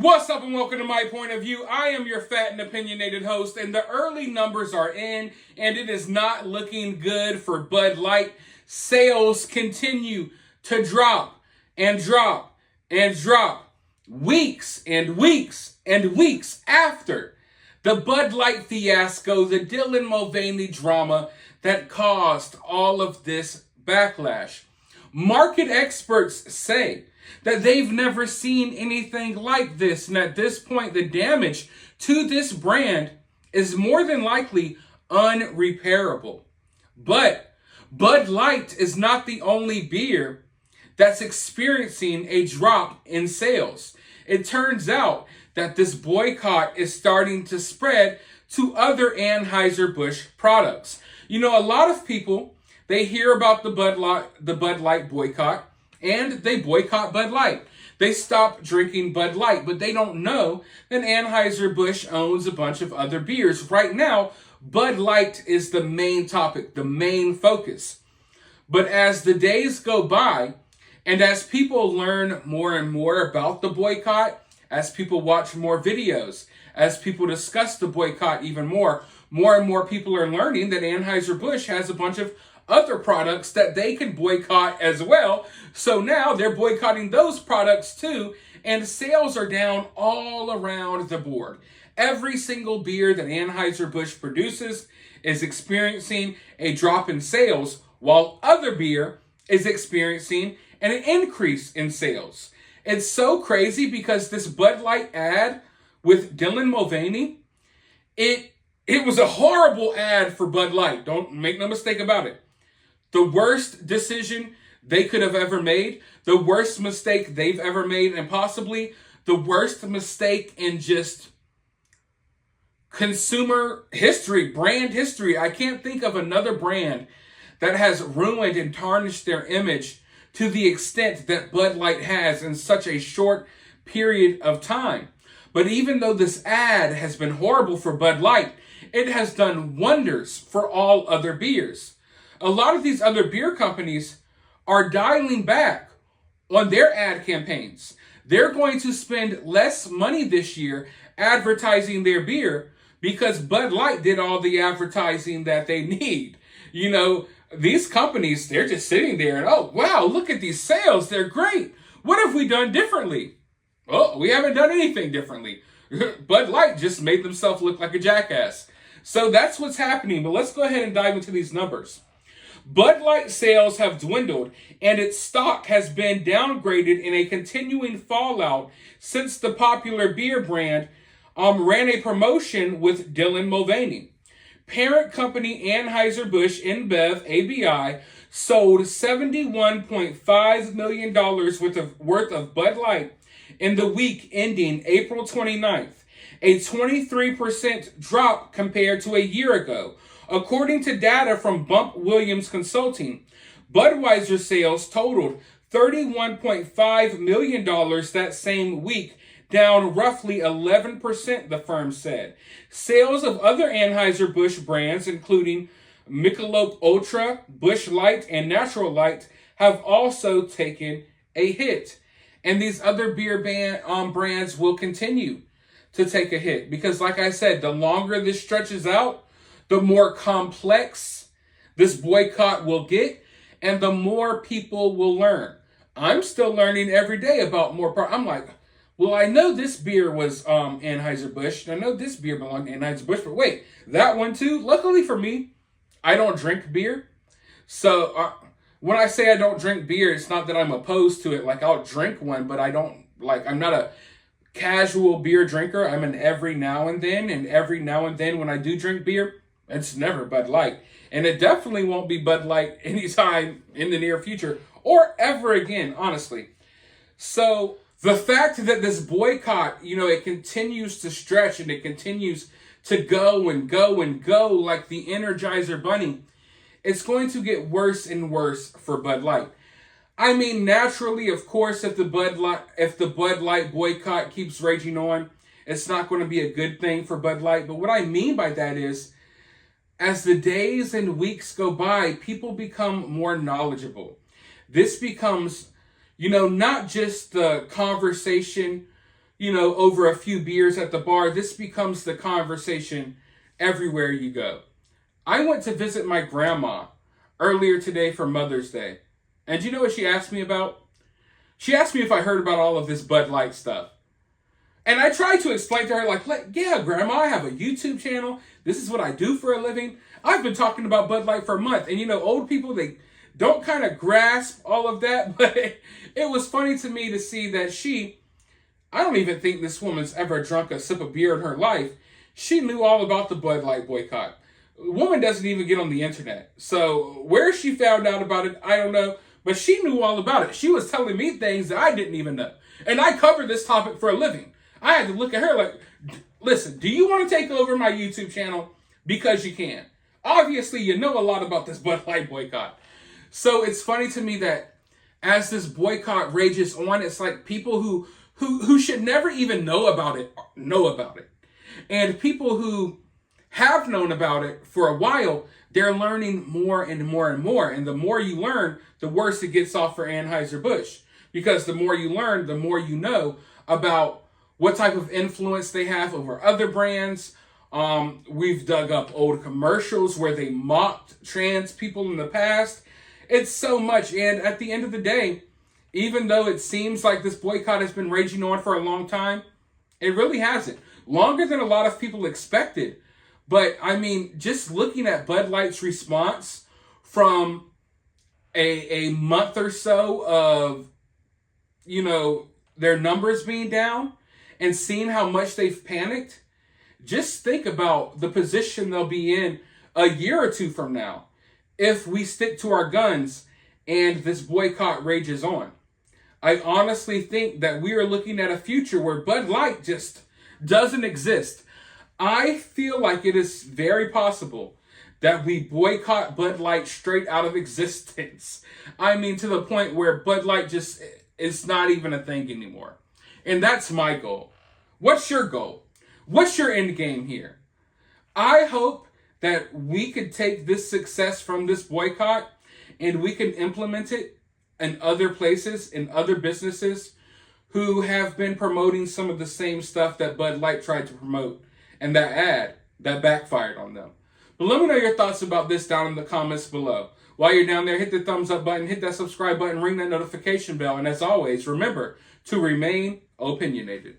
What's up and welcome to My Point of View. I am your fat and opinionated host, and the early numbers are in, and it is not looking good for Bud Light. Sales continue to drop and drop and drop weeks and weeks and weeks after the Bud Light fiasco, the Dylan Mulvaney drama that caused all of this backlash. Market experts say that they've never seen anything like this, and at this point, the damage to this brand is more than likely unrepairable. But Bud Light is not the only beer that's experiencing a drop in sales. It turns out that this boycott is starting to spread to other Anheuser-Busch products. You know, a lot of people, they hear about the Bud Light boycott, and they boycott Bud Light. They stop drinking Bud Light, but they don't know that Anheuser-Busch owns a bunch of other beers. Right now, Bud Light is the main topic, the main focus. But as the days go by, and as people learn more and more about the boycott, as people watch more videos, as people discuss the boycott even more and more people are learning that Anheuser-Busch has a bunch of other products that they can boycott as well. So now they're boycotting those products too, and sales are down all around the board. Every single beer that Anheuser-Busch produces is experiencing a drop in sales, while other beer is experiencing an increase in sales. It's so crazy because this Bud Light ad with Dylan Mulvaney, it was a horrible ad for Bud Light. Don't make no mistake about it. The worst decision they could have ever made, the worst mistake they've ever made, and possibly the worst mistake in just consumer history, brand history. I can't think of another brand that has ruined and tarnished their image to the extent that Bud Light has in such a short period of time. But even though this ad has been horrible for Bud Light, it has done wonders for all other beers. A lot of these other beer companies are dialing back on their ad campaigns. They're going to spend less money this year advertising their beer because Bud Light did all the advertising that they need. You know, these companies, they're just sitting there and, oh, wow, look at these sales. They're great. What have we done differently? Well, we haven't done anything differently. Bud Light just made themselves look like a jackass. So that's what's happening. But let's go ahead and dive into these numbers. Bud Light sales have dwindled, and its stock has been downgraded in a continuing fallout since the popular beer brand ran a promotion with Dylan Mulvaney. Parent company Anheuser-Busch InBev ABI sold $71.5 million worth of Bud Light in the week ending April 29th, a 23% drop compared to a year ago. According to data from Bump Williams Consulting, Budweiser sales totaled $31.5 million that same week, down roughly 11%, the firm said. Sales of other Anheuser-Busch brands, including Michelob Ultra, Busch Light, and Natural Light, have also taken a hit. And these other beer brands will continue to take a hit because, like I said, the longer this stretches out, the more complex this boycott will get, and the more people will learn. I'm still learning every day about more. I'm like, well, I know this beer was Anheuser-Busch, and I know this beer belonged to Anheuser-Busch, but wait, that one too? Luckily for me, I don't drink beer. So when I say I don't drink beer, it's not that I'm opposed to it. Like, I'll drink one, but I'm not a casual beer drinker. I'm an every now and then, when I do drink beer, it's never Bud Light. And it definitely won't be Bud Light anytime in the near future or ever again, honestly. So the fact that this boycott, it continues to stretch and it continues to go and go and go like the Energizer Bunny, it's going to get worse and worse for Bud Light. I mean, naturally, of course, if the Bud Light boycott keeps raging on, it's not going to be a good thing for Bud Light. But what I mean by that is, as the days and weeks go by, people become more knowledgeable. This becomes, not just the conversation over a few beers at the bar. This becomes the conversation everywhere you go. I went to visit my grandma earlier today for Mother's Day. And do you know what she asked me about? She asked me if I heard about all of this Bud Light stuff. And I tried to explain to her, yeah, Grandma, I have a YouTube channel. This is what I do for a living. I've been talking about Bud Light for a month. And old people, they don't kind of grasp all of that. But it was funny to me to see that I don't even think this woman's ever drunk a sip of beer in her life. She knew all about the Bud Light boycott. Woman doesn't even get on the internet. So where she found out about it, I don't know. But she knew all about it. She was telling me things that I didn't even know. And I cover this topic for a living. I had to look at her like, listen, do you want to take over my YouTube channel? Because you can. Obviously, you know a lot about this Bud Light boycott. So it's funny to me that as this boycott rages on, it's like people who should never even know about it. And people who have known about it for a while, they're learning more and more and more. And the more you learn, the worse it gets off for Anheuser Busch. Because the more you learn, the more you know about what type of influence they have over other brands. We've dug up old commercials where they mocked trans people in the past. It's so much. And at the end of the day, even though it seems like this boycott has been raging on for a long time, it really hasn't. Longer than a lot of people expected. But, I mean, just looking at Bud Light's response from a month or so of, their numbers being down and seeing how much they've panicked, just think about the position they'll be in a year or two from now if we stick to our guns and this boycott rages on. I honestly think that we are looking at a future where Bud Light just doesn't exist. I feel like it is very possible that we boycott Bud Light straight out of existence. I mean, to the point where Bud Light just is not even a thing anymore. And that's my goal. What's your goal? What's your end game here? I hope that we could take this success from this boycott and we can implement it in other places, in other businesses who have been promoting some of the same stuff that Bud Light tried to promote. And that ad, that backfired on them. But let me know your thoughts about this down in the comments below. While you're down there, hit the thumbs up button, hit that subscribe button, ring that notification bell. And as always, remember to remain opinionated.